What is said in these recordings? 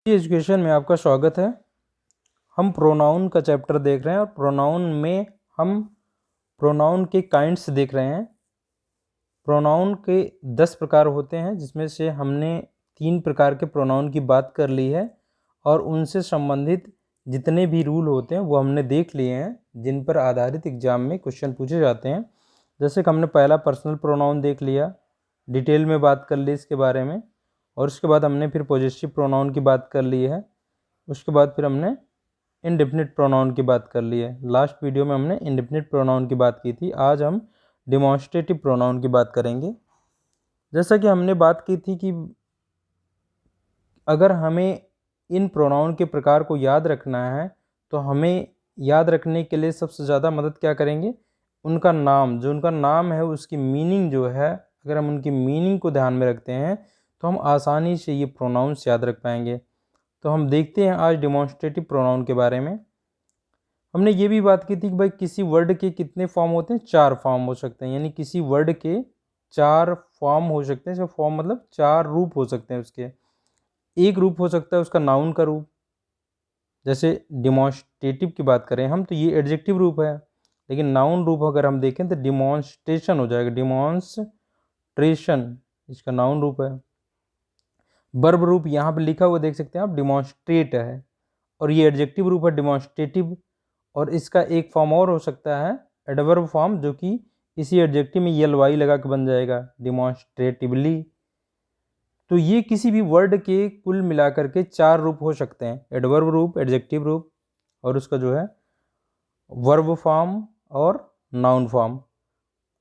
Education में आपका स्वागत है। हम प्रोनाउन का चैप्टर देख रहे हैं और प्रोनाउन में हम प्रोनाउन के काइंड्स देख रहे हैं। प्रोनाउन के 10 प्रकार होते हैं, जिसमें से हमने 3 प्रकार के प्रोनाउन की बात कर ली है और उनसे संबंधित जितने भी रूल होते हैं वो हमने देख लिए हैं, जिन पर आधारित एग्जाम में क्वेश्चन पूछे जाते हैं। जैसे कि हमने पहला पर्सनल प्रोनाउन देख लिया, डिटेल में बात कर ली इसके बारे में, और उसके बाद हमने फिर पॉजेसिव प्रोनाउन की बात कर ली है। उसके बाद फिर हमने इंडेफिनिट प्रोनाउन की बात कर ली है। लास्ट वीडियो में हमने इंडेफिनिट प्रोनाउन की बात की थी। आज हम डिमॉन्स्ट्रेटिव प्रोनाउन की बात करेंगे। जैसा कि हमने बात की थी कि अगर हमें इन प्रोनाउन के प्रकार को याद रखना है तो हमें याद रखने के लिए सबसे ज़्यादा मदद क्या करेंगे, उनका नाम। जो उनका नाम है उसकी मीनिंग जो है, अगर हम उनकी मीनिंग को ध्यान में रखते हैं तो हम आसानी से ये प्रोनाउंस याद रख पाएंगे। तो हम देखते हैं आज डिमॉन्स्ट्रेटिव प्रोनाउन के बारे में। हमने ये भी बात की थी कि भाई किसी वर्ड के कितने फॉर्म होते हैं, 4 फॉर्म हो सकते हैं। यानी किसी वर्ड के 4 फॉर्म हो सकते हैं। इसका फॉर्म मतलब 4 रूप हो सकते हैं उसके। एक रूप हो सकता है उसका नाउन का रूप। जैसे डिमॉन्स्ट्रेटिव की बात करें हम तो ये एडजेक्टिव रूप है, लेकिन नाउन रूप अगर हम देखें तो डिमॉन्स्ट्रेशन हो जाएगा। डिमॉन्स्ट्रेशन इसका नाउन रूप है। वर्ब रूप यहाँ पे लिखा हुआ देख सकते हैं आप, डिमॉन्स्ट्रेट है, और ये एडजेक्टिव रूप है डिमॉन्स्ट्रेटिव। और इसका एक फॉर्म और हो सकता है एडवर्ब फॉर्म, जो कि इसी एडजेक्टिव में यल वाई लगा के बन जाएगा, डिमॉन्स्ट्रेटिवली। तो ये किसी भी वर्ड के कुल मिलाकर के 4 रूप हो सकते हैं, एडवर्ब रूप, एडजेक्टिव रूप, और उसका जो है वर्ब फॉर्म और नाउन फॉर्म।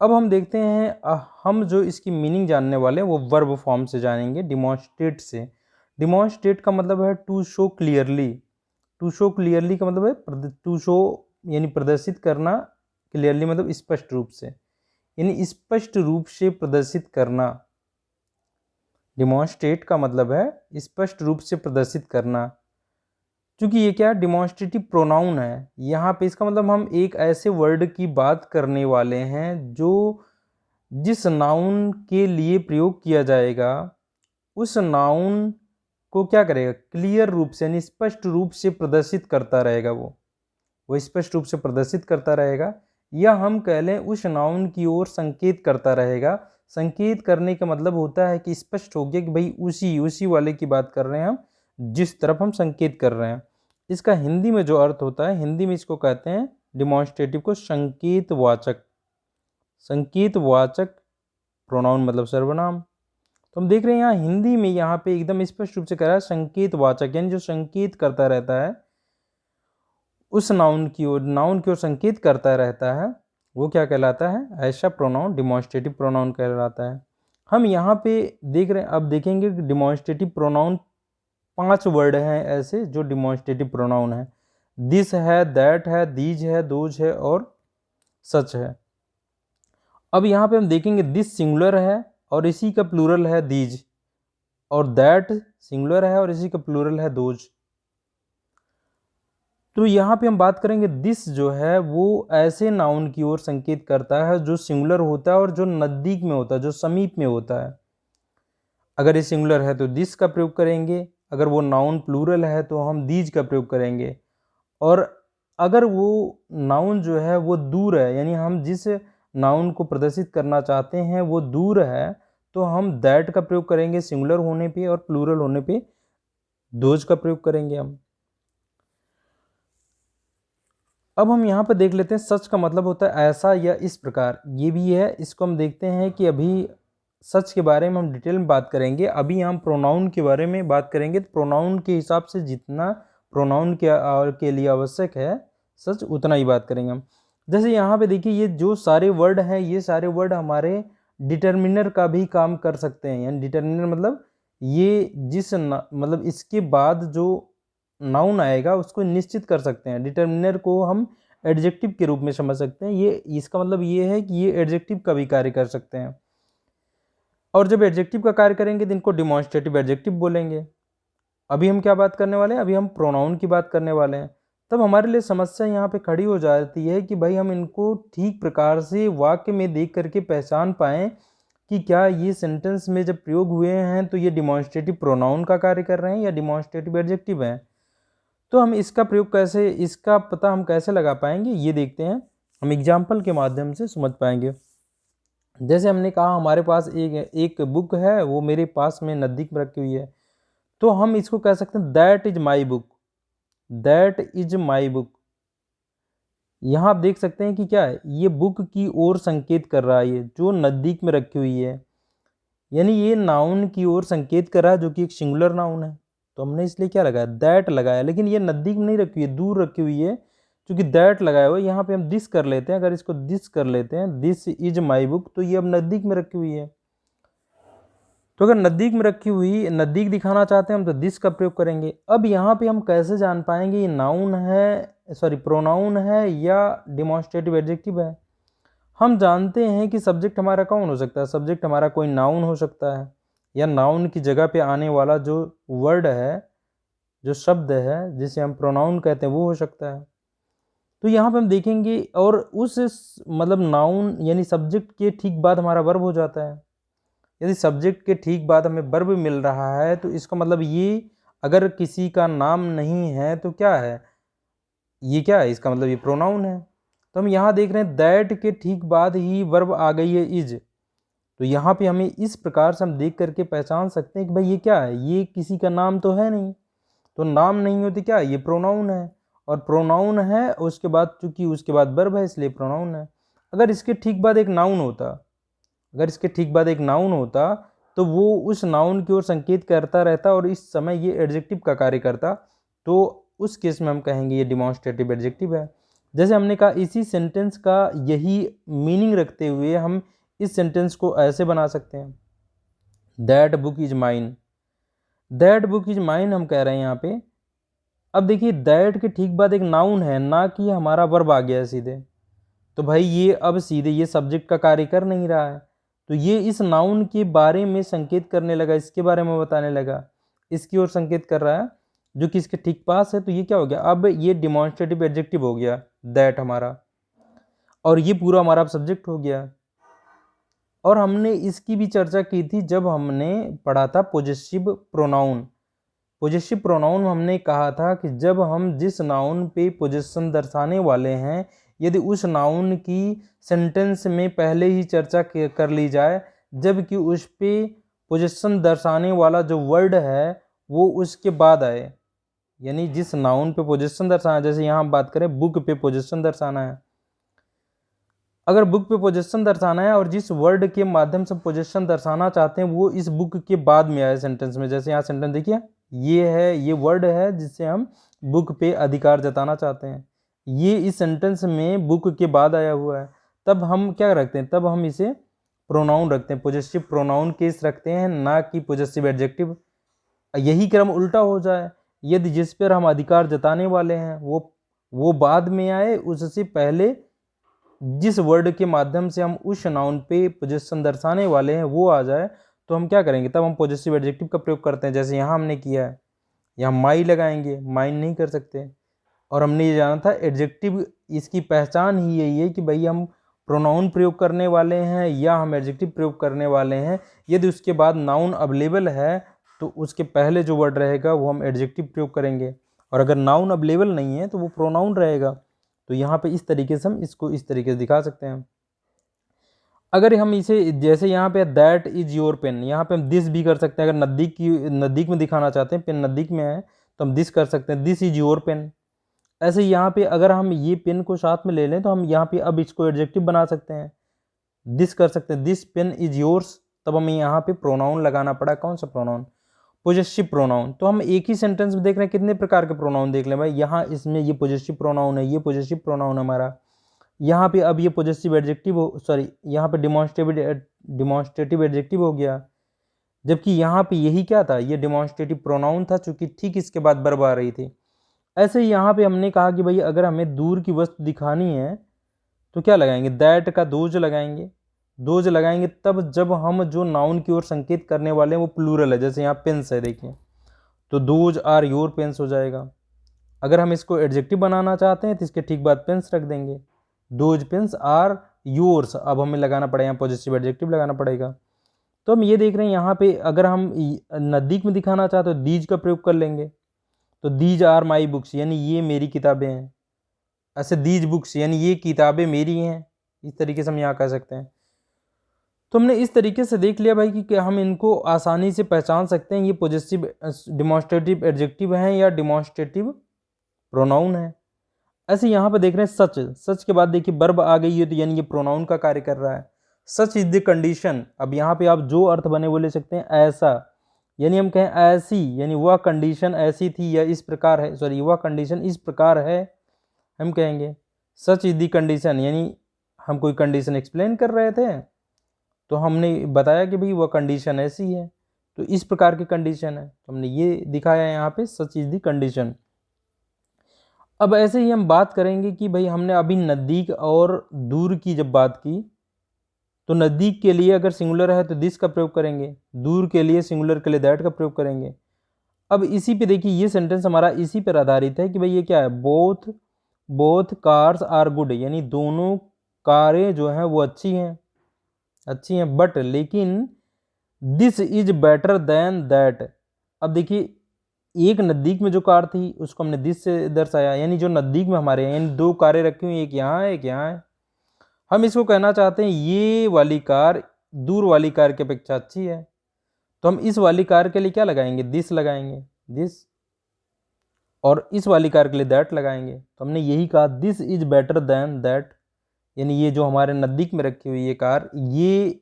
अब हम देखते हैं हम जो इसकी मीनिंग जानने वाले हैं वो वर्ब फॉर्म से जानेंगे, डिमॉन्स्ट्रेट से। डिमॉन्स्ट्रेट का मतलब है to show clearly. To show clearly का मतलब है टू शो यानी प्रदर्शित करना, क्लियरली मतलब स्पष्ट रूप से, यानी स्पष्ट रूप से प्रदर्शित करना। डिमॉन्स्ट्रेट का मतलब है स्पष्ट रूप से प्रदर्शित करना। क्योंकि ये क्या डिमॉन्स्ट्रेटिव प्रोनाउन है, यहाँ पे इसका मतलब हम एक ऐसे वर्ड की बात करने वाले हैं जो जिस नाउन के लिए प्रयोग किया जाएगा उस नाउन को क्या करेगा, क्लियर रूप से यानी स्पष्ट रूप से प्रदर्शित करता रहेगा। वो स्पष्ट रूप से प्रदर्शित करता रहेगा, या हम कह लें उस नाउन की ओर संकेत करता रहेगा। संकेत करने का मतलब होता है कि स्पष्ट हो गया कि भाई उसी वाले की बात कर रहे हैं हम, जिस तरफ हम संकेत कर रहे हैं। इसका हिंदी में जो अर्थ होता है, हिंदी में इसको कहते हैं डिमॉन्स्ट्रेटिव को संकेतवाचक। संकेतवाचक प्रोनाउन मतलब सर्वनाम। तो हम देख रहे हैं यहाँ हिंदी में यहाँ पे एकदम स्पष्ट रूप से कह रहा है संकेतवाचक, यानी जो संकेत करता रहता है उस नाउन की ओर संकेत करता रहता है, वो क्या कहलाता है, ऐसा प्रोनाउन डिमॉन्स्ट्रेटिव प्रोनाउन कहलाता है। हम यहाँ पे देख रहे हैं, अब देखेंगे कि डिमॉन्स्ट्रेटिव प्रोनाउन 5 वर्ड हैं ऐसे जो डिमॉन्स्ट्रेटिव प्रोनाउन है। दिस है, दैट है, दीज है, दोज है और सच है। अब यहाँ पे हम देखेंगे दिस सिंगुलर है और इसी का प्लूरल है दीज, और दैट सिंगुलर है और इसी का प्लूरल है दोज। तो यहाँ पे हम बात करेंगे दिस जो है वो ऐसे नाउन की ओर संकेत करता है जो सिंगुलर होता है और जो नज़दीक में होता है, जो समीप में होता है। अगर ये सिंगुलर है तो दिस का प्रयोग करेंगे, अगर वो नाउन प्लूरल है तो हम दीज का प्रयोग करेंगे, और अगर वो नाउन जो है वो दूर है, यानी हम जिस नाउन को प्रदर्शित करना चाहते हैं वो दूर है, तो हम दैट का प्रयोग करेंगे सिंगुलर होने पे, और प्लूरल होने पे दोज का प्रयोग करेंगे हम। अब हम यहाँ पर देख लेते हैं सच का मतलब होता है ऐसा या इस प्रकार, ये भी है। इसको हम देखते हैं कि अभी सच के बारे में हम डिटेल में बात करेंगे। अभी हम प्रोनाउन के बारे में बात करेंगे, तो प्रोनाउन के हिसाब से जितना प्रोनाउन के लिए आवश्यक है सच, उतना ही बात करेंगे हम। जैसे यहाँ पे देखिए ये जो सारे वर्ड हैं, ये सारे वर्ड हमारे डिटर्मिनर का भी काम कर सकते हैं। यानी डिटर्मिनर मतलब ये मतलब इसके बाद जो नाउन आएगा उसको निश्चित कर सकते हैं। डिटर्मिनर को हम एडजेक्टिव के रूप में समझ सकते हैं। ये इसका मतलब ये है कि ये एडजेक्टिव का भी कार्य कर सकते हैं, और जब एडजेक्टिव का कार्य करेंगे तो इनको डिमॉन्स्ट्रेटिव एडजेक्टिव बोलेंगे। अभी हम क्या बात करने वाले हैं, अभी हम प्रोनाउन की बात करने वाले हैं। तब हमारे लिए समस्या यहाँ पे खड़ी हो जाती है कि भाई हम इनको ठीक प्रकार से वाक्य में देख करके पहचान पाएँ कि क्या ये सेंटेंस में जब प्रयोग हुए हैं तो ये डिमॉन्स्ट्रेटिव प्रोनाउन का कार्य कर रहे हैं या डिमॉन्स्ट्रेटिव एडजेक्टिव हैं। तो हम इसका प्रयोग कैसे, इसका पता हम कैसे लगा पाएंगे, ये देखते हैं, हम एग्जाम्पल के माध्यम से समझ पाएंगे। जैसे हमने कहा हमारे पास एक बुक है, वो मेरे पास में नज़दीक में रखी हुई है, तो हम इसको कह सकते हैं that is my book, that is my book. यहाँ आप देख सकते हैं कि क्या है, ये बुक की ओर संकेत कर रहा है, ये जो नज़दीक में रखी हुई है, यानी ये नाउन की ओर संकेत कर रहा है, जो कि एक सिंगुलर नाउन है। तो हमने इसलिए क्या लगाया, दैट लगाया, लेकिन ये नज़दीक में नहीं रखी हुई है, दूर रखी हुई है, क्योंकि दैट लगाया हुआ है। यहाँ पे हम दिस कर लेते हैं, अगर इसको दिस कर लेते हैं, दिस इज माई बुक, तो ये अब नज़दीक में रखी हुई है। तो अगर नज़दीक में रखी हुई, नज़दीक दिखाना चाहते हैं हम, तो दिस का प्रयोग करेंगे। अब यहाँ पे हम कैसे जान पाएंगे ये नाउन है, सॉरी प्रोनाउन है या डिमॉन्स्ट्रेटिव एडजेक्टिव है। हम जानते हैं कि सब्जेक्ट हमारा कौन हो सकता है, सब्जेक्ट हमारा कोई नाउन हो सकता है, या नाउन की जगह पे आने वाला जो वर्ड है, जो शब्द है जिसे हम प्रोनाउन कहते हैं, वो हो सकता है। तो यहाँ पे हम देखेंगे, और उस मतलब नाउन यानी सब्जेक्ट के ठीक बाद हमारा वर्ब हो जाता है। यदि सब्जेक्ट के ठीक बाद हमें वर्ब मिल रहा है, तो इसका मतलब ये अगर किसी का नाम नहीं है तो क्या है, ये क्या है, इसका मतलब ये प्रोनाउन है। तो हम यहाँ देख रहे हैं दैट के ठीक बाद ही वर्ब आ गई है इज। तो यहाँ पे हमें इस प्रकार से हम देख करके पहचान सकते हैं कि भाई ये क्या है, ये किसी का नाम तो है नहीं। तो नाम नहीं होती क्या, ये प्रोनाउन है, और प्रोनाउन है उसके बाद, चूंकि उसके बाद वर्ब है इसलिए प्रोनाउन है। अगर इसके ठीक बाद एक नाउन होता, अगर इसके ठीक बाद एक नाउन होता, तो वो उस नाउन की ओर संकेत करता रहता और इस समय ये एडजेक्टिव का कार्य करता, तो उस केस में हम कहेंगे ये डिमॉन्स्ट्रेटिव एडजेक्टिव है। जैसे हमने कहा इसी सेंटेंस का यही मीनिंग रखते हुए हम इस सेंटेंस को ऐसे बना सकते हैं, that book is mine, that book is mine हम कह रहे हैं यहाँ पे। अब देखिए दैट के ठीक बाद एक नाउन है, ना कि हमारा वर्ब आ गया है सीधे, तो भाई ये अब सीधे ये सब्जेक्ट का कार्य कर नहीं रहा है, तो ये इस नाउन के बारे में संकेत करने लगा, इसके बारे में बताने लगा, इसकी ओर संकेत कर रहा है जो कि इसके ठीक पास है। तो ये क्या हो गया, अब ये डिमॉन्स्ट्रेटिव एडजेक्टिव हो गया दैट हमारा, और ये पूरा हमारा सब्जेक्ट हो गया। और हमने इसकी भी चर्चा की थी जब हमने पढ़ा था पोजेसिव प्रोनाउन। पोजेसिव प्रोनाउन में हमने कहा था कि जब हम जिस नाउन पे पोजेशन दर्शाने वाले हैं, यदि उस नाउन की सेंटेंस में पहले ही चर्चा कर ली जाए, जबकि उस पे पोजेशन दर्शाने वाला जो वर्ड है वो उसके बाद आए, यानी जिस नाउन पे पोजेशन दर्शाना, जैसे यहाँ हम बात करें बुक पे पोजेशन दर्शाना है, अगर बुक पे पोजेशन दर्शाना है और जिस वर्ड के माध्यम से पोजेशन दर्शाना चाहते हैं वो इस बुक के बाद में आए सेंटेंस में, जैसे यहाँ सेंटेंस देखिए, ये है, ये वर्ड है जिससे हम बुक पे अधिकार जताना चाहते हैं, ये इस सेंटेंस में बुक के बाद आया हुआ है, तब हम क्या रखते हैं, तब हम इसे प्रोनाउन रखते हैं, पोजेसिव प्रोनाउन केस रखते हैं, ना कि पोजेसिव एडजेक्टिव। यही क्रम उल्टा हो जाए, यदि जिस पर हम अधिकार जताने वाले हैं वो बाद में आए, उससे पहले जिस वर्ड के माध्यम से हम उस नाउन पे पोजेशन दर्शाने वाले हैं वो आ जाए, तो हम क्या करेंगे, तब हम पोजेसिव एडजेक्टिव का प्रयोग करते हैं। जैसे यहाँ हमने किया है, यहाँ माई लगाएंगे, माइन नहीं कर सकते। और हमने ये जाना था एडजेक्टिव इसकी पहचान ही यही है कि भाई हम प्रोनाउन प्रयोग करने वाले हैं या हम एडजेक्टिव प्रयोग करने वाले हैं। यदि उसके बाद नाउन अवेलेबल है तो उसके पहले जो वर्ड रहेगा वो हम एडजेक्टिव प्रयोग करेंगे, और अगर नाउन अवेलेबल नहीं है तो वो प्रोनाउन रहेगा। तो यहाँ पे इस तरीके से हम इसको इस तरीके से दिखा सकते हैं। अगर हम इसे जैसे यहाँ पे दैट इज योर पेन, यहाँ पे हम दिस भी कर सकते हैं, अगर नज़दीक में दिखाना चाहते हैं, पेन नज़दीक में है तो हम दिस कर सकते हैं, दिस इज योर पेन। ऐसे यहाँ पे अगर हम ये पेन को साथ में ले लें तो हम यहाँ पे अब इसको एडजेक्टिव बना सकते हैं, दिस कर सकते हैं, दिस पेन इज योर्स। तब हमें यहाँ पे प्रोनाउन लगाना पड़ा, कौन सा प्रोनाउन, पोजेसिव प्रोनाउन। तो हम एक ही सेंटेंस में देख रहे हैं कितने प्रकार के प्रोनाउन देख लें भाई, यहाँ इसमें ये पोजेसिव प्रोनाउन है, ये पोजेसिव प्रोनाउन हमारा, यहाँ पे अब ये पोजेसिव एडजेक्टिव हो, सॉरी यहाँ पे डिमॉन्स्ट्रेटिव एडजेक्टिव हो गया, जबकि यहाँ पे यही क्या था, ये डिमॉन्स्ट्रेटिव प्रोनाउन था, चूंकि ठीक इसके बाद वर्ब आ रही थी। ऐसे ही यहाँ पे हमने कहा कि भाई अगर हमें दूर की वस्तु दिखानी है तो क्या लगाएंगे, दैट का दोज लगाएंगे, दोज लगाएंगे तब जब हम जो नाउन की ओर संकेत करने वाले हैं वो प्लूरल है, जैसे यहाँ पेन्स है देखिए, तो दोज आर योर पेन्स हो जाएगा। अगर हम इसको एडजेक्टिव बनाना चाहते हैं तो इसके ठीक बाद पेन्स रख देंगे, दोज पेन्स आर योर्स। अब हमें लगाना पड़ेगा, पॉजिटिव एडजेक्टिव लगाना पड़ेगा। तो हम ये देख रहे हैं यहाँ पे अगर हम नज़दीक में दिखाना चाहते तो दीज का प्रयोग कर लेंगे, तो दीज आर माई बुक्स यानी ये मेरी किताबें हैं। ऐसे दीज बुक्स यानी ये किताबें मेरी हैं, इस तरीके से हम यहाँ कह सकते हैं। तो हमने इस तरीके से देख लिया भाई कि हम इनको आसानी से पहचान सकते हैं, ये पॉजिटिव डिमॉन्स्ट्रेटिव एडजेक्टिव हैं या डिमॉन्स्ट्रेटिव प्रोनाउन है। ऐसे यहाँ पे देख रहे हैं सच, सच के बाद देखिए वर्ब आ गई है, तो यानी ये प्रोनाउन का कार्य कर रहा है। सच इज द कंडीशन, अब यहाँ पे आप जो अर्थ बने वो ले सकते हैं। ऐसा यानी हम कहें ऐसी, यानी वह कंडीशन ऐसी थी या इस प्रकार है, सॉरी वह कंडीशन इस प्रकार है, हम कहेंगे सच इज द कंडीशन, यानी हम कोई कंडीशन एक्सप्लेन कर रहे थे तो हमने बताया कि भाई वह कंडीशन ऐसी है, तो इस प्रकार की कंडीशन है, तो हमने ये दिखाया यहाँ पे सच इज द कंडीशन। अब ऐसे ही हम बात करेंगे कि भाई हमने अभी नज़दीक और दूर की जब बात की, तो नज़दीक के लिए अगर सिंगुलर है तो दिस का प्रयोग करेंगे, दूर के लिए सिंगुलर के लिए दैट का प्रयोग करेंगे। अब इसी पे देखिए ये सेंटेंस हमारा इसी पर आधारित है कि भाई ये क्या है, बोथ कार्स आर गुड, यानी दोनों कारें जो हैं वो अच्छी हैं, बट लेकिन this is better than that. अब देखिए एक नज़दीक में जो कार थी उसको हमने दिस से दर्शाया, यानी जो नज़दीक में हमारे हैं, यानी दो कारें रखी हुई, एक यहाँ है एक यहाँ है, हम इसको कहना चाहते हैं ये वाली कार दूर वाली कार की अपेक्षा अच्छी है, तो हम इस वाली कार के लिए क्या लगाएंगे, दिस लगाएंगे, दिस, और इस वाली कार के लिए दैट लगाएंगे। तो हमने यही कहा this is better than that, यानी ये जो हमारे नज़दीक में रखी हुई ये कार, ये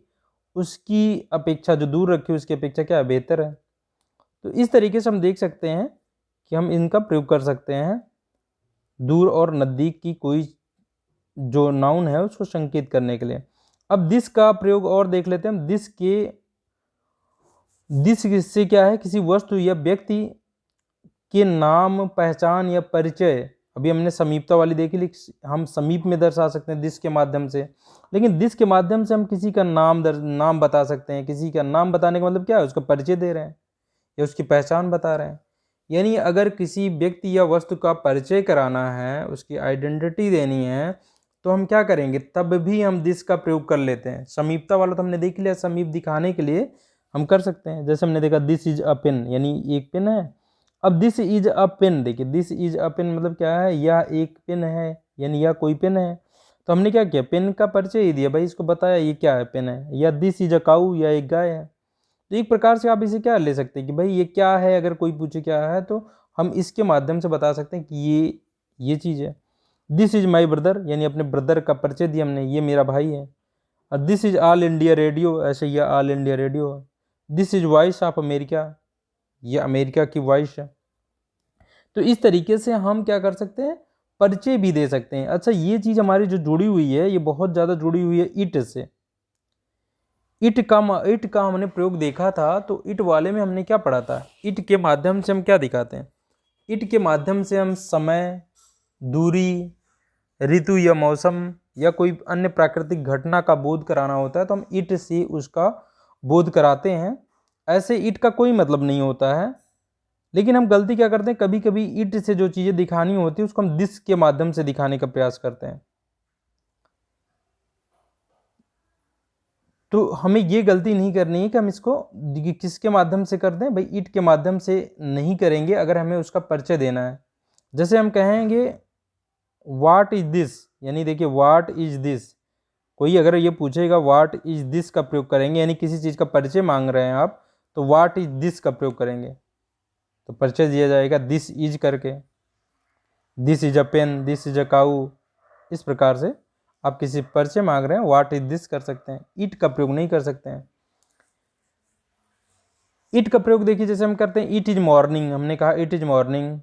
उसकी अपेक्षा, जो दूर रखी हुई उसकी अपेक्षा क्या बेहतर है। तो इस तरीके से हम देख सकते हैं कि हम इनका प्रयोग कर सकते हैं दूर और नज़दीक की कोई जो नाउन है उसको संकेत करने के लिए। अब दिस का प्रयोग और देख लेते हैं हम। दिस से क्या है, किसी वस्तु या व्यक्ति के नाम, पहचान या परिचय। अभी हमने समीपता वाली देखी, हम समीप में दर्शा सकते हैं दिस के माध्यम से, लेकिन दिस के माध्यम से हम किसी का नाम बता सकते हैं। किसी का नाम बताने का मतलब क्या है, उसका परिचय दे रहे हैं या उसकी पहचान बता रहे हैं। यानी अगर किसी व्यक्ति या वस्तु का परिचय कराना है, उसकी आइडेंटिटी देनी है, तो हम क्या करेंगे, तब भी हम दिस का प्रयोग कर लेते हैं। समीपता वाला तो हमने देख लिया, समीप दिखाने के लिए हम कर सकते हैं। जैसे हमने देखा दिस इज अ पेन, यानी एक पेन है। अब दिस इज अ पेन, देखिए दिस इज अ पेन मतलब क्या है, यह एक पेन है, यानी यह कोई पेन है। तो हमने क्या किया, पेन का परिचय ही दिया भाई, इसको बताया ये क्या है, पेन है। या दिस इज अ काऊ, या एक गाय है। तो एक प्रकार से आप इसे क्या ले सकते हैं कि भाई ये क्या है, अगर कोई पूछे क्या है तो हम इसके माध्यम से बता सकते हैं कि ये चीज़ है। दिस इज माई ब्रदर, यानी अपने ब्रदर का परिचय दिया हमने, ये मेरा भाई है। और this is all India radio, ऐसे यह ऑल इंडिया रेडियो है। This is voice of America, ये अमेरिका की वॉइस है। तो इस तरीके से हम क्या कर सकते हैं, परिचय भी दे सकते हैं। अच्छा, ये चीज़ हमारी जो जुड़ी हुई है, ये बहुत ज़्यादा जुड़ी हुई है इट से। इट का हमने प्रयोग देखा था, तो इट वाले में हमने क्या पढ़ा था, इट के माध्यम से हम क्या दिखाते हैं, इट के माध्यम से हम समय, दूरी, ऋतु या मौसम या कोई अन्य प्राकृतिक घटना का बोध कराना होता है, तो हम इट से उसका बोध कराते हैं। ऐसे इट का कोई मतलब नहीं होता है, लेकिन हम गलती क्या करते हैं, कभी कभी इट से जो चीज़ें दिखानी होती है उसको हम दिस के माध्यम से दिखाने का प्रयास करते हैं। तो हमें ये गलती नहीं करनी है कि हम इसको किसके माध्यम से कर दें, भाई इट के माध्यम से नहीं करेंगे अगर हमें उसका परिचय देना है। जैसे हम कहेंगे व्हाट इज दिस, यानी देखिए व्हाट इज दिस, कोई अगर ये पूछेगा व्हाट इज दिस का प्रयोग करेंगे, यानी किसी चीज़ का परिचय मांग रहे हैं आप, तो व्हाट इज दिस का प्रयोग करेंगे, तो परिचय दिया जाएगा दिस इज करके। This is a pen, this is a cow, इस प्रकार से आप किसी परिचय मांग रहे हैं व्हाट इज दिस कर सकते हैं, इट का प्रयोग नहीं कर सकते हैं। इट का प्रयोग देखिए जैसे हम करते हैं इट इज मॉर्निंग, हमने कहा इट इज मॉर्निंग,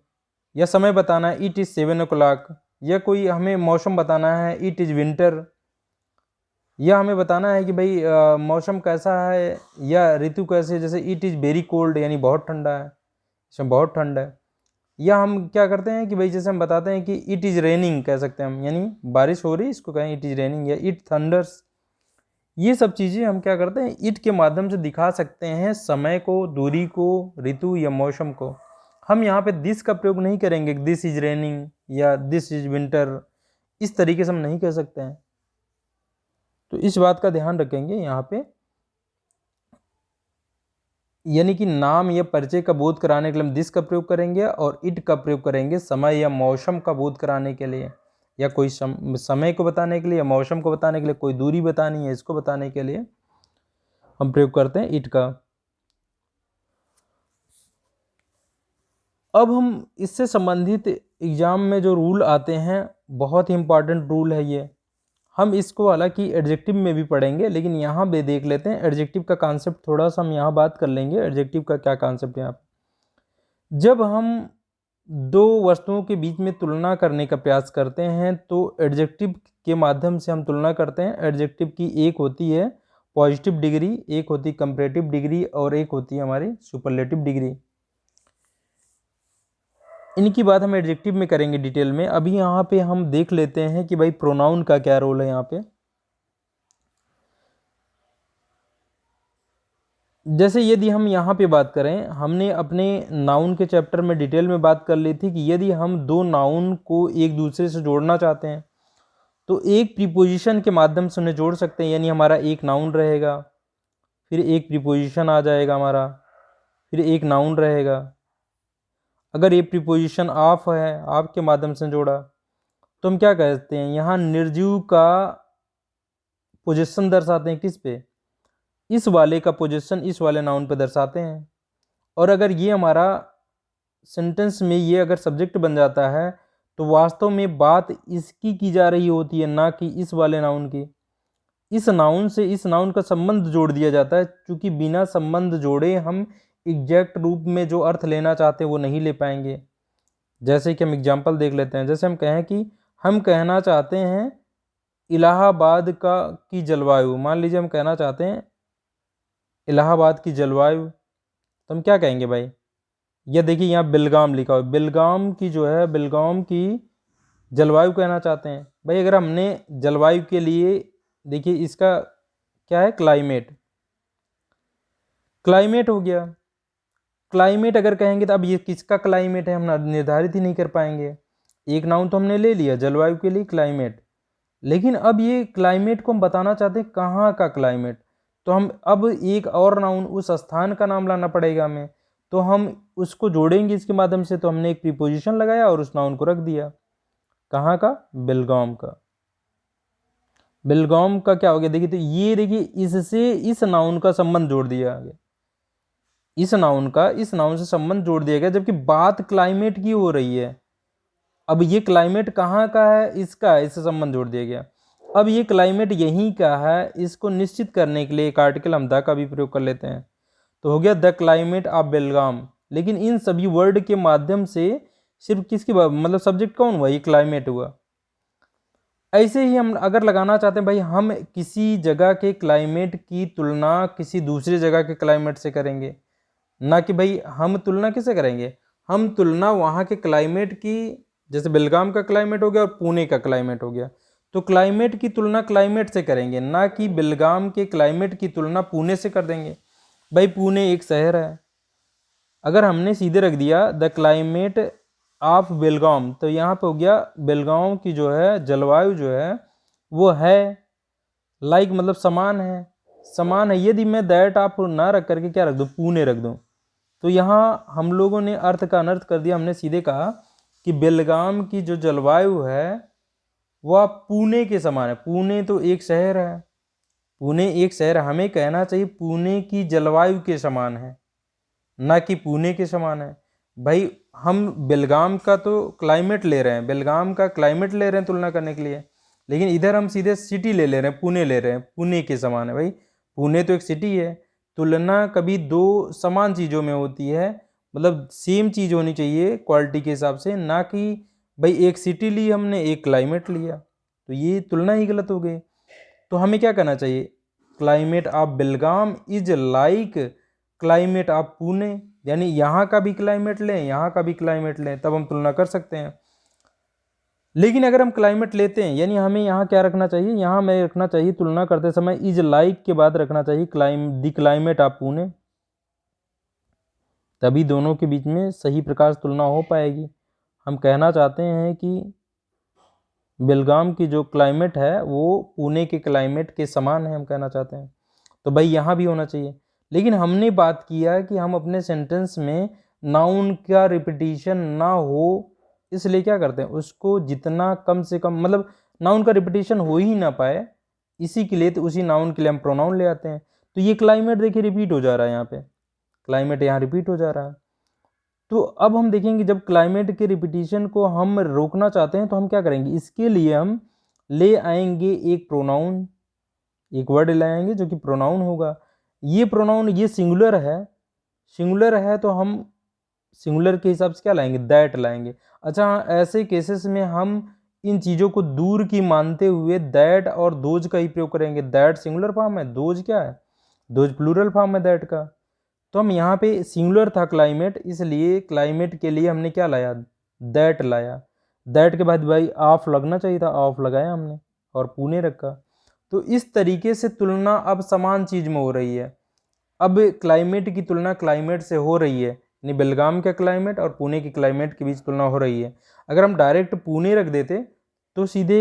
या समय बताना है इट इज 7 o'clock, या कोई हमें मौसम बताना है इट इज विंटर, या हमें बताना है कि भाई मौसम कैसा है या ऋतु कैसे, जैसे इट इज वेरी कोल्ड, यानी बहुत ठंडा है, इसमें बहुत ठंड है। या हम क्या करते हैं कि भाई जैसे हम बताते हैं कि इट इज़ रेनिंग कह सकते हैं हम, यानी बारिश हो रही, इसको कहें इट इज़ रेनिंग, या इट थंडर्स। ये सब चीज़ें हम क्या करते हैं, इट के माध्यम से दिखा सकते हैं समय को, दूरी को, ऋतु या मौसम को। हम यहाँ पे दिस का प्रयोग नहीं करेंगे, दिस इज रेनिंग या दिस इज विंटर, इस तरीके से हम नहीं कह सकते हैं। तो इस बात का ध्यान रखेंगे यहाँ पे। यानी कि नाम या परिचय का बोध कराने के लिए हम दिस का प्रयोग करेंगे और इट का प्रयोग करेंगे समय या मौसम का बोध कराने के लिए, या कोई समय को बताने के लिए या मौसम को बताने के लिए, कोई दूरी बतानी है इसको बताने के लिए हम प्रयोग करते हैं इट का। अब हम इससे संबंधित एग्जाम में जो रूल आते हैं, बहुत ही इंपॉर्टेंट रूल है ये, हम इसको हालांकि एडजेक्टिव में भी पढ़ेंगे, लेकिन यहाँ पे देख लेते हैं एडजेक्टिव का कॉन्सेप्ट थोड़ा सा हम यहाँ बात कर लेंगे। एडजेक्टिव का क्या कॉन्सेप्ट है यहाँ पे, जब हम दो वस्तुओं के बीच में तुलना करने का प्रयास करते हैं तो एडजेक्टिव के माध्यम से हम तुलना करते हैं। एडजेक्टिव की एक होती है पॉजिटिव डिग्री, एक होती है कंपैरेटिव डिग्री और एक होती है हमारी सुपरलेटिव डिग्री। इनकी बात हम एडजेक्टिव में करेंगे डिटेल में। अभी यहाँ पे हम देख लेते हैं कि भाई प्रोनाउन का क्या रोल है यहाँ पे। जैसे यदि हम यहाँ पे बात करें, हमने अपने नाउन के चैप्टर में डिटेल में बात कर ली थी कि यदि हम दो नाउन को एक दूसरे से जोड़ना चाहते हैं तो एक प्रीपोजिशन के माध्यम से उन्हें जोड़ सकते हैं। यानी हमारा एक नाउन रहेगा, फिर एक प्रीपोजिशन आ जाएगा हमारा, फिर एक नाउन रहेगा। अगर ये प्रीपोजिशन ऑफ है, ऑफ के माध्यम से जोड़ा तो हम क्या कहते हैं, यहाँ निर्जीव का पोजीशन दर्शाते हैं किस पे, इस वाले का पोजीशन इस वाले नाउन पे दर्शाते हैं। और अगर ये हमारा सेंटेंस में ये अगर सब्जेक्ट बन जाता है तो वास्तव में बात इसकी की जा रही होती है, ना कि इस वाले नाउन की। इस नाउन से इस नाउन का संबंध जोड़ दिया जाता है, क्योंकि बिना संबंध जोड़े हम एग्जैक्ट रूप में जो अर्थ लेना चाहते हैं वो नहीं ले पाएंगे। जैसे कि हम एग्जाम्पल देख लेते हैं, जैसे हम कहें कि हम कहना चाहते हैं इलाहाबाद की जलवायु, मान लीजिए हम कहना चाहते हैं इलाहाबाद की जलवायु, तो हम क्या कहेंगे भाई, ये देखिए यहाँ बेलगाम लिखा हुआ है, बेलगाम की जो है बेलगाम की जलवायु कहना चाहते हैं। भाई अगर हमने जलवायु के लिए, देखिए इसका क्या है, क्लाइमेट, क्लाइमेट हो गया। क्लाइमेट अगर कहेंगे तो अब ये किसका क्लाइमेट है हम निर्धारित ही नहीं कर पाएंगे। एक नाउन तो हमने ले लिया जलवायु के लिए क्लाइमेट, लेकिन अब ये क्लाइमेट को हम बताना चाहते हैं कहाँ का क्लाइमेट, तो हम अब एक और नाउन उस स्थान का नाम लाना पड़ेगा हमें, तो हम उसको जोड़ेंगे इसके माध्यम से। तो हमने एक प्रीपोजिशन लगाया और उस नाउन को रख दिया, कहाँ का, बेलगाम का। बेलगाम का क्या हो गया, देखिए तो ये देखिए इससे इस नाउन का संबंध जोड़ दिया गया, इस नाउन का इस नाउन से संबंध जोड़ दिया गया, जबकि बात क्लाइमेट की हो रही है। अब ये क्लाइमेट कहाँ का है, इसका है, इससे संबंध जोड़ दिया गया। अब ये क्लाइमेट यहीं का है, इसको निश्चित करने के लिए एक आर्टिकल हम द का भी प्रयोग कर लेते हैं, तो हो गया द क्लाइमेट ऑफ बेलगाम। लेकिन इन सभी वर्ड के माध्यम से सिर्फ किसकी मतलब सब्जेक्ट कौन हुआ, ये क्लाइमेट हुआ। ऐसे ही हम अगर लगाना चाहते हैं भाई हम किसी जगह के क्लाइमेट की तुलना किसी दूसरी जगह के क्लाइमेट से करेंगे, ना कि भाई हम तुलना किससे करेंगे, हम तुलना वहाँ के क्लाइमेट की, जैसे बेलगाम का क्लाइमेट हो गया और पुणे का क्लाइमेट हो गया, तो क्लाइमेट की तुलना क्लाइमेट से करेंगे, ना कि बेलगाम के क्लाइमेट की तुलना पुणे से कर देंगे। भाई पुणे एक शहर है, अगर हमने सीधे रख दिया द क्लाइमेट ऑफ बेलगाम, तो यहाँ पे हो गया बेलगाम की जो है जलवायु जो है वो है लाइक, मतलब समान है, समान है। यदि मैं दैट आप ना रख करके क्या रख दूँ, पुणे रख दूँ, तो यहाँ हम लोगों ने अर्थ का अनर्थ कर दिया। हमने सीधे कहा कि बेलगाम की जो जलवायु है वह पुणे के समान है। पुणे तो एक शहर है, पुणे एक शहर है, हमें कहना चाहिए पुणे की जलवायु के समान है, ना कि पुणे के समान है। भाई हम बेलगाम का तो क्लाइमेट ले रहे हैं, बेलगाम का क्लाइमेट ले रहे हैं तुलना करने के लिए, लेकिन इधर हम सीधे सिटी ले रहे हैं, पुणे ले रहे हैं, पुणे के समान है। भाई पुणे तो एक सिटी है, तुलना कभी दो समान चीज़ों में होती है, मतलब सेम चीज़ होनी चाहिए क्वालिटी के हिसाब से, ना कि भाई एक सिटी ली हमने एक क्लाइमेट लिया, तो ये तुलना ही गलत हो गई। तो हमें क्या करना चाहिए, climate of Belgaum is like climate of Pune, यानी यहाँ का भी क्लाइमेट लें यहाँ का भी क्लाइमेट लें, तब हम तुलना कर सकते हैं। लेकिन अगर हम क्लाइमेट लेते हैं, यानी हमें यहाँ क्या रखना चाहिए, यहाँ हमें रखना चाहिए तुलना करते समय इज लाइक के बाद रखना चाहिए द क्लाइमेट ऑफ पुणे, तभी दोनों के बीच में सही प्रकार से तुलना हो पाएगी। हम कहना चाहते हैं कि बेलगाम की जो क्लाइमेट है वो पुणे के क्लाइमेट के समान है, हम कहना चाहते हैं, तो भाई यहाँ भी होना चाहिए। लेकिन हमने बात किया कि हम अपने सेंटेंस में नाउन का रिपीटिशन ना हो, इसलिए क्या करते हैं, उसको जितना कम से कम, मतलब नाउन का रिपीटिशन हो ही ना पाए, इसी के लिए तो उसी नाउन के लिए हम प्रोनाउन ले आते हैं। तो ये क्लाइमेट देखिए रिपीट हो जा रहा है, यहाँ पे क्लाइमेट यहाँ रिपीट हो जा रहा है। तो अब हम देखेंगे जब क्लाइमेट के रिपीटिशन को हम रोकना चाहते हैं तो हम क्या करेंगे, इसके लिए हम ले आएंगे एक प्रोनाउन, एक वर्ड ले आएंगे जो कि प्रोनाउन होगा। ये प्रोनाउन ये सिंगुलर है तो हम सिंगुलर के हिसाब से क्या लाएंगे, दैट लाएंगे। अच्छा हाँ, ऐसे केसेस में हम इन चीज़ों को दूर की मानते हुए दैट और दोज का ही प्रयोग करेंगे। दैट सिंगुलर फॉर्म है, दोज क्या है, दोज प्लूरल फॉर्म है दैट का। तो हम यहाँ पे सिंगुलर था क्लाइमेट, इसलिए क्लाइमेट के लिए हमने क्या लाया, दैट लाया। दैट के बाद भाई ऑफ लगना चाहिए था, ऑफ लगाया हमने और पुणे रखा। तो इस तरीके से तुलना अब समान चीज में हो रही है। अब क्लाइमेट की तुलना क्लाइमेट से हो रही है, यानी बेलगाम का क्लाइमेट और पुणे के क्लाइमेट के बीच तुलना हो रही है। अगर हम डायरेक्ट पुणे रख देते तो सीधे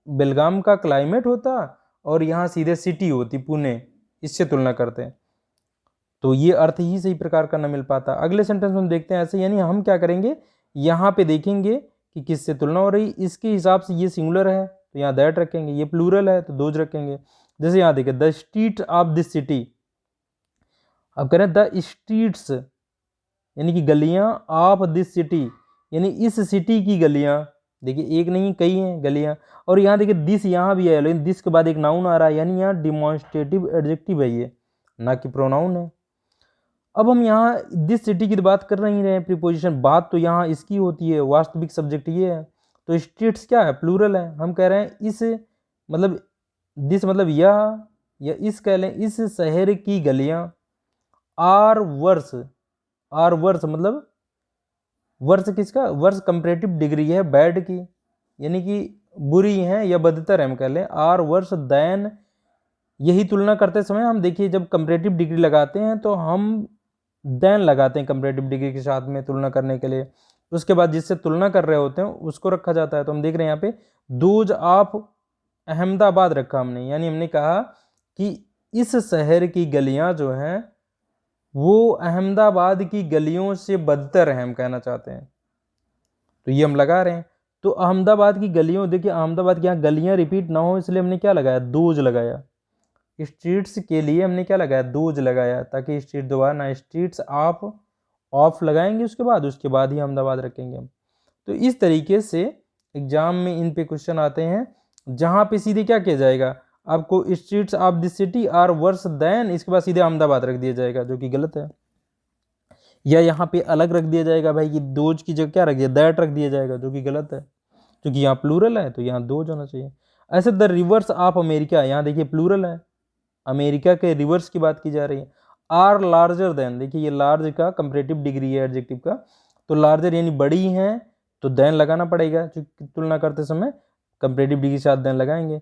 बेलगाम का क्लाइमेट होता और यहाँ सीधे सिटी होती पुणे, इससे तुलना करते हैं तो ये अर्थ ही सही प्रकार का न मिल पाता। अगले सेंटेंस में हम देखते हैं ऐसे, यानी हम क्या करेंगे, यहाँ पे देखेंगे कि किससे तुलना हो रही, इसके हिसाब से ये सिंगुलर है तो यहाँ दैट रखेंगे, ये प्लूरल है तो दोज रखेंगे। जैसे यहाँ देखिए the street of this city, अब कह रहे हैं द स्ट्रीट्स यानी कि गलियां ऑफ दिस सिटी, यानी इस सिटी की गलियां, देखिए एक नहीं कई हैं गलियां। और यहाँ देखिए दिस यहाँ भी है, लेकिन दिस के बाद एक नाउन आ रहा है, यानी यहाँ डिमॉन्स्ट्रेटिव एडजेक्टिव है ये, ना कि प्रोनाउन है। अब हम यहाँ दिस सिटी की तो बात कर नहीं रहे हैं प्रीपोजिशन, बात तो यहाँ इसकी होती है, वास्तविक सब्जेक्ट ये है। तो स्ट्रीट्स क्या है, प्लूरल है। हम कह रहे हैं इस, मतलब दिस मतलब यह, या इस कह लें इस शहर की गलियां आर वर्स, आर वर्स मतलब वर्स किसका, वर्स कंपैरेटिव डिग्री है बैड की, यानी कि बुरी हैं या बदतर है, हम कह लें आर वर्स देन। यही तुलना करते समय हम देखिए जब कंपैरेटिव डिग्री लगाते हैं तो हम देन लगाते हैं कंपैरेटिव डिग्री के साथ में तुलना करने के लिए, उसके बाद जिससे तुलना कर रहे होते हैं उसको रखा जाता है। तो हम देख रहे हैं यहाँ पे दोज ऑफ अहमदाबाद रखा हमने, यानी हमने कहा कि इस शहर की गलियां जो हैं वो अहमदाबाद की गलियों से बदतर हैं, हम कहना चाहते हैं, तो ये हम लगा रहे हैं। तो अहमदाबाद की गलियों, देखिए अहमदाबाद की यहाँ गलियां रिपीट ना हो इसलिए हमने क्या लगाया, दोज लगाया। स्ट्रीट्स के लिए हमने क्या लगाया, दोज लगाया, ताकि स्ट्रीट दोबारा ना, स्ट्रीट्स ऑफ लगाएंगे उसके बाद ही अहमदाबाद रखेंगे हम। तो इस तरीके से एग्जाम में इन पे क्वेश्चन आते हैं जहाँ पे सीधे क्या किया जाएगा, आपको streets of this city are worse then, इसके बाद सीधे अहमदाबाद रख दिया जाएगा जो कि गलत है। या यहाँ पे अलग रख दिया जाएगा भाई कि दोज की जगह क्या रख दिया, दैट रख दिया जाएगा जो कि गलत है, क्योंकि यहाँ प्लूरल है तो यहाँ दोज होना चाहिए। ऐसे द रिवर्स ऑफ अमेरिका, यहाँ देखिए प्लूरल है, अमेरिका के रिवर्स की बात की जा रही है। आर लार्जर देन, देखिए ये लार्ज का कंपैरेटिव डिग्री है एडजेक्टिव का, तो लार्जर यानी बड़ी हैं तो देन लगाना पड़ेगा, क्योंकि तुलना करते समय कंपैरेटिव डिग्री के साथ देन लगाएंगे।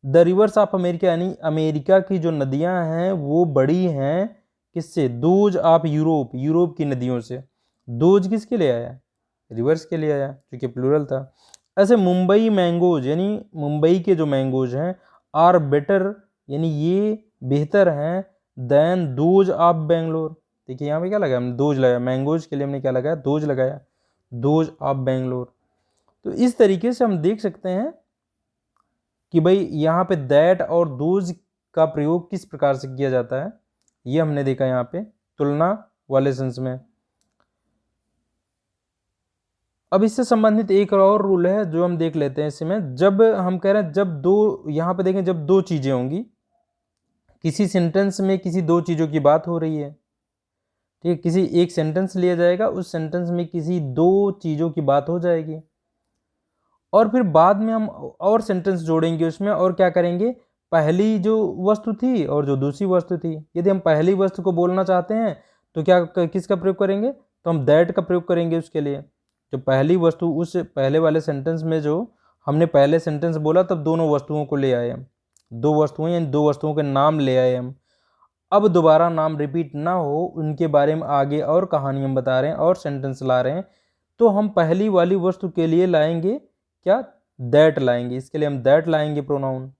द रिवर्स ऑफ अमेरिका यानी अमेरिका की जो नदियां हैं वो बड़ी हैं किससे, दोज ऑफ यूरोप, यूरोप की नदियों से। दोज किसके लिए आया, रिवर्स के लिए आया क्योंकि प्लूरल था। ऐसे मुंबई मैंगोज यानी मुंबई के जो मैंगोज हैं आर बेटर यानी ये बेहतर हैं देन दोज ऑफ बेंगलोर। देखिए यहाँ पे क्या लगाया हमने, दोज लगाया, मैंगोज के लिए हमने क्या लगाया, दोज लगाया, दोज ऑफ बेंगलोर। तो इस तरीके से हम देख सकते हैं कि भाई यहाँ पे दैट और दोज का प्रयोग किस प्रकार से किया जाता है, ये हमने देखा यहाँ पे तुलना वाले सेंस में। अब इससे संबंधित एक और रूल है जो हम देख लेते हैं इसमें, जब हम कह रहे हैं जब दो, यहाँ पे देखें जब दो चीजें होंगी, किसी सेंटेंस में किसी दो चीजों की बात हो रही है, ठीक है, किसी एक सेंटेंस लिया जाएगा, उस सेंटेंस में किसी दो चीजों की बात हो जाएगी और फिर बाद में हम और सेंटेंस जोड़ेंगे उसमें, और क्या करेंगे, पहली जो वस्तु थी और जो दूसरी वस्तु थी, यदि हम पहली वस्तु को बोलना चाहते हैं तो क्या किसका प्रयोग करेंगे, तो हम दैट का प्रयोग करेंगे उसके लिए। जो पहली वस्तु, उस पहले वाले सेंटेंस में जो हमने पहले सेंटेंस बोला तब दोनों वस्तुओं को ले आए हम, दो वस्तुएं यानी दो वस्तुओं के नाम ले आए हम। अब दोबारा नाम रिपीट ना हो उनके बारे में आगे और कहानी हम बता रहे हैं और सेंटेंस ला रहे हैं, तो हम पहली वाली वस्तु के लिए लाएंगे क्या, दैट लाएंगे, इसके लिए हम दैट लाएंगे प्रोनाउन।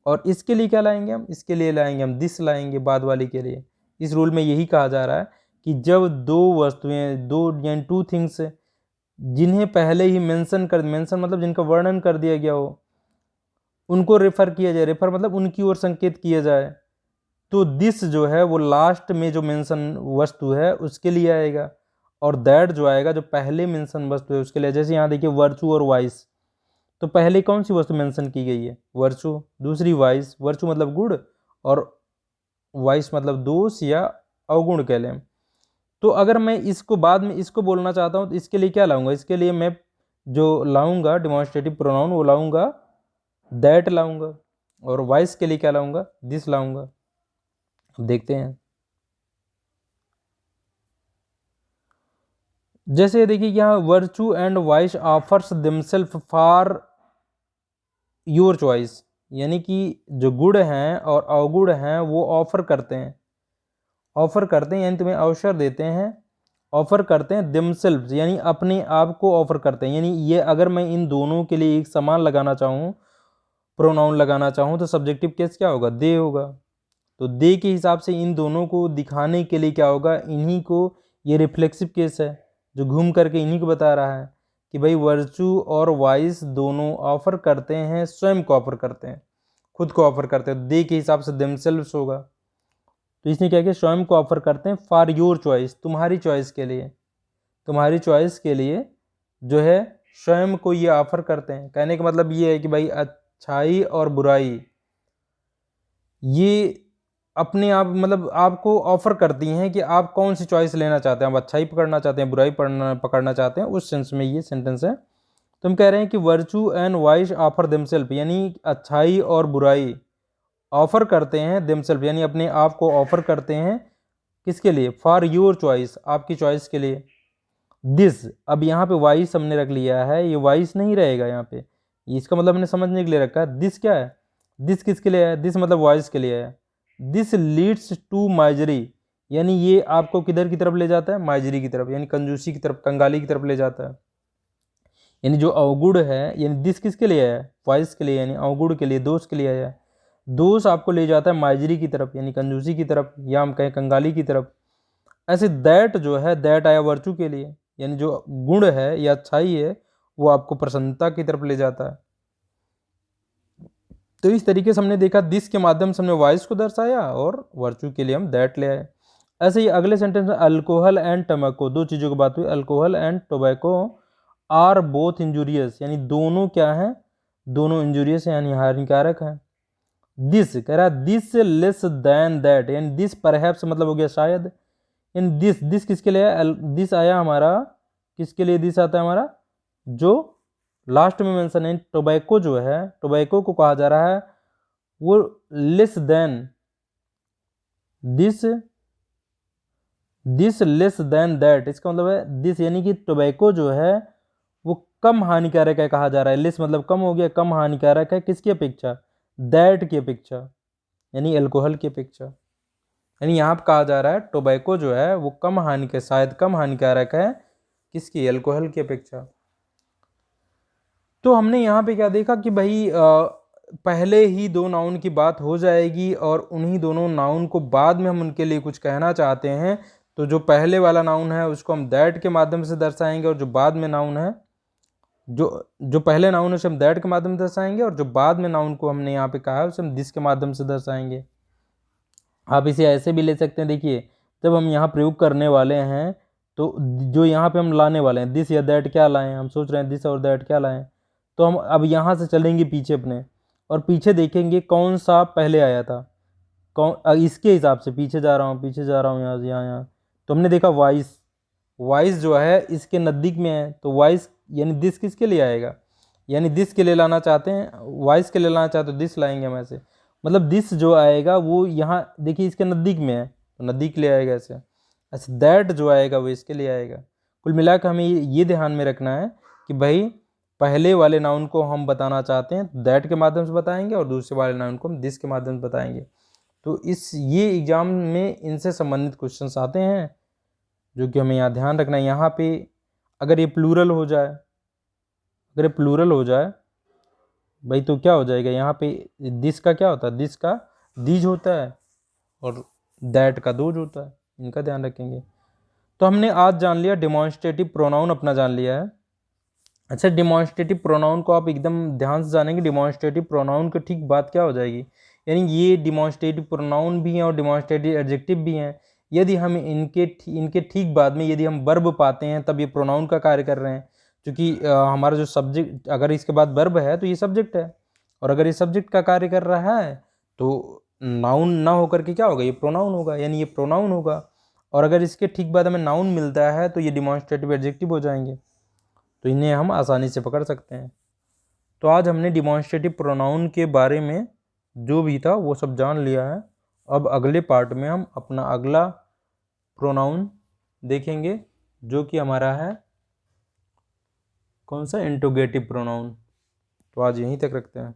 और इसके लिए क्या लाएंगे हम, इसके लिए लाएंगे हम दिस लाएंगे बाद वाली के लिए, इस रूल में यही कहा जा रहा है कि जब दो वस्तुएं, दो यानी टू थिंग्स, जिन्हें पहले ही मेंशन मतलब जिनका वर्णन कर दिया गया हो, उनको रेफर किया जाए, रेफर मतलब उनकी ओर संकेत किया जाए, तो दिस जो है वो लास्ट में जो मेंशन वस्तु है उसके लिए आएगा, और दैट जो आएगा जो पहले मेंशन वस्तु है उसके लिए। जैसे यहाँ देखिए वर्चू और वाइस, तो पहले कौन सी वस्तु मेंशन की गई है? वर्चू, दूसरी वाइस, वर्चू मतलब गुण और वाइस मतलब दोष या अवगुण कह लें। तो अगर मैं इसको बाद में इसको बोलना चाहता हूँ तो इसके लिए क्या लाऊंगा? इसके लिए मैं जो लाऊंगा डिमॉन्स्ट्रेटिव प्रोनाउन वो लाऊंगा दैट लाऊंगा, और वाइस के लिए क्या लाऊंगा? दिस लाऊंगा। अब देखते हैं, जैसे देखिए यहाँ virtue and vice offers themself for your choice, यानी कि जो गुण हैं और अवगुण हैं वो ऑफर करते हैं, ऑफर करते हैं यानी तुम्हें अवसर देते हैं, ऑफर करते हैं देमसेल्फ यानी अपने आप को ऑफर करते हैं। यानी ये अगर मैं इन दोनों के लिए एक समान लगाना चाहूँ, प्रोनाउन लगाना चाहूँ, तो सब्जेक्टिव केस क्या होगा? दे होगा। तो दे के हिसाब से इन दोनों को दिखाने के लिए क्या होगा? इन्हीं को, ये रिफ्लेक्सिव केस है जो घूम करके इन्हीं को बता रहा है कि भाई वर्चू और वाइस दोनों ऑफर करते हैं, स्वयं को ऑफर करते हैं, खुद को ऑफर करते हैं। दे के हिसाब से देमसेल्व्स होगा, तो इसने क्या किया? स्वयं को ऑफर करते हैं फॉर योर चॉइस, तुम्हारी चॉइस के लिए, तुम्हारी चॉइस के लिए जो है स्वयं को ये ऑफर करते हैं। कहने का मतलब ये है कि भाई अच्छाई और बुराई ये अपने आप मतलब आपको ऑफर करती हैं कि आप कौन सी चॉइस लेना चाहते हैं, आप अच्छाई पकड़ना चाहते हैं, बुराई पकड़ना चाहते हैं, उस सेंस में ये सेंटेंस है। तो हम कह रहे हैं कि virtue and vice offer themself, यानी अच्छाई और बुराई ऑफर करते हैं देमसेल्फ, यानी अपने आप को ऑफर करते हैं किसके लिए? फॉर योर चॉइस, आपकी चॉइस के लिए। दिस, अब यहाँ पे वाइस हमने रख लिया है, ये वाइस नहीं रहेगा यहाँ पे, इसका मतलब हमने समझने के लिए रखा है। दिस क्या है? दिस किसके लिए है? दिस मतलब वाइस के लिए है। दिस लीड्स टू माइजरी, यानी ये आपको किधर की तरफ ले जाता है? माइजरी की तरफ, यानी कंजूसी की तरफ, कंगाली की तरफ ले जाता है। यानी जो अवगुण है, यानी दिस किसके लिए है? वाइस के लिए, यानी अवगुण के लिए, दोष के लिए है। दोष आपको ले जाता है माइजरी की तरफ, यानी कंजूसी की तरफ, या हम कहें कंगाली की तरफ। ऐसे दैट जो है, दैट आया वर्चू के लिए, यानी जो गुण है या अच्छाई है वो आपको प्रसन्नता की तरफ ले जाता है। तो इस तरीके से हमने देखा दिस के माध्यम से हमने वॉइस को दर्शाया और वर्चू के लिए हम दैट ले आए। ऐसे ही अगले सेंटेंस में अल्कोहल एंड टोबैको, दो चीज़ों की बात हुई, alcohol and tobacco are both injurious, यानी दोनों क्या हैं? दोनों इंजूरियस यानी हानिकारक हैं। दिस कह रहा है दिस लेस देन दैट, यानी दिस परहैप्स मतलब हो गया शायद, यानी दिस किसके लिए है? दिस आया हमारा किसके लिए? दिस आता है हमारा जो लास्ट में मेंशन है, टोबैको जो है, टोबैको को कहा जा रहा है वो less than this less than that, इसका मतलब है दिस यानी कि टोबैको जो है वो कम हानिकारक है कहा जा रहा है। लेस मतलब कम हो गया, कम हानिकारक है किसकी अपेक्षा? दैट की अपेक्षा, यानी अल्कोहल की अपेक्षा। यानी यहाँ पर कहा जा रहा है टोबैको जो है वो कम हानिकारक, शायद कम हानिकारक है किसकी? अल्कोहल की अपेक्षा। तो हमने यहाँ पे क्या देखा कि भाई पहले ही दो नाउन की बात हो जाएगी और उन्हीं दोनों नाउन को बाद में हम उनके लिए कुछ कहना चाहते हैं, तो जो पहले वाला नाउन है उसको हम दैट के माध्यम से दर्शाएंगे, और जो बाद में नाउन है, जो पहले नाउन है उसे हम दैट के माध्यम से दर्शाएंगे, और जो बाद में नाउन को हमने यहाँ पे कहा है उसे हम दिस के माध्यम से दर्शाएंगे। आप इसे ऐसे भी ले सकते हैं, देखिए जब हम यहाँ प्रयोग करने वाले हैं तो जो यहाँ पे हम लाने वाले हैं दिस या दैट, क्या लाएं? हम सोच रहे हैं दिस और दैट क्या लाएं, तो हम अब यहाँ से चलेंगे पीछे अपने, और पीछे देखेंगे कौन सा पहले आया था, कौन इसके हिसाब से पीछे जा रहा हूँ, पीछे जा रहा हूँ यहाँ यहाँ यहाँ, तो हमने देखा वाइस, वाइस जो है इसके नज़दीक में है, तो वाइस यानी दिस किसके लिए आएगा? यानी दिस के लिए लाना चाहते हैं, वाइस के लिए लाना चाहते तो दिस लाएंगे हम ऐसे, मतलब दिस जो आएगा वो यहाँ देखिए इसके नज़दीक में है तो नज़दीक ले आएगा ऐसे। अच्छा दैट जो आएगा वो इसके लिए आएगा। कुल मिलाकर हमें ये ध्यान में रखना है कि भाई पहले वाले नाउन को हम बताना चाहते हैं दैट के माध्यम से बताएंगे, और दूसरे वाले नाउन को हम दिस के माध्यम से बताएंगे। तो ये एग्जाम में इनसे संबंधित क्वेश्चंस आते हैं जो कि हमें यहाँ ध्यान रखना है। यहाँ पे अगर ये प्लूरल हो जाए, अगर ये प्लूरल हो जाए भाई तो क्या हो जाएगा? यहाँ पे दिस का क्या होता है? दिस का दीज होता है, और दैट का दोज होता है, इनका ध्यान रखेंगे। तो हमने आज जान लिया डिमॉन्स्ट्रेटिव प्रोनाउन अपना जान लिया है। अच्छा, डिमॉन्स्ट्रेटिव प्रोनाउन को आप एकदम ध्यान से जानेंगे। डिमॉन्स्ट्रेटिव प्रोनाउन की ठीक बात क्या हो जाएगी, यानी ये डिमॉन्स्ट्रेटिव प्रोनाउन भी हैं और डिमॉन्स्ट्रेटिव एडजेक्टिव भी हैं। यदि हम इनके ठीक बाद में यदि हम वर्ब पाते हैं तब ये प्रोनाउन का कार्य कर रहे हैं, क्योंकि हमारा जो सब्जेक्ट, अगर इसके बाद वर्ब है तो ये सब्जेक्ट है, और अगर ये सब्जेक्ट का कार्य कर रहा है तो नाउन ना होकर के क्या होगा, ये प्रोनाउन होगा, यानी ये प्रोनाउन होगा। और अगर इसके ठीक बाद हमें नाउन मिलता है तो ये डिमॉन्स्ट्रेटिव एडजेक्टिव हो जाएंगे। तो इन्हें हम आसानी से पकड़ सकते हैं। तो आज हमने डिमॉन्स्ट्रेटिव प्रोनाउन के बारे में जो भी था वो सब जान लिया है। अब अगले पार्ट में हम अपना अगला प्रोनाउन देखेंगे, जो कि हमारा है कौन सा, इंट्रोगेटिव प्रोनाउन। तो आज यहीं तक रखते हैं।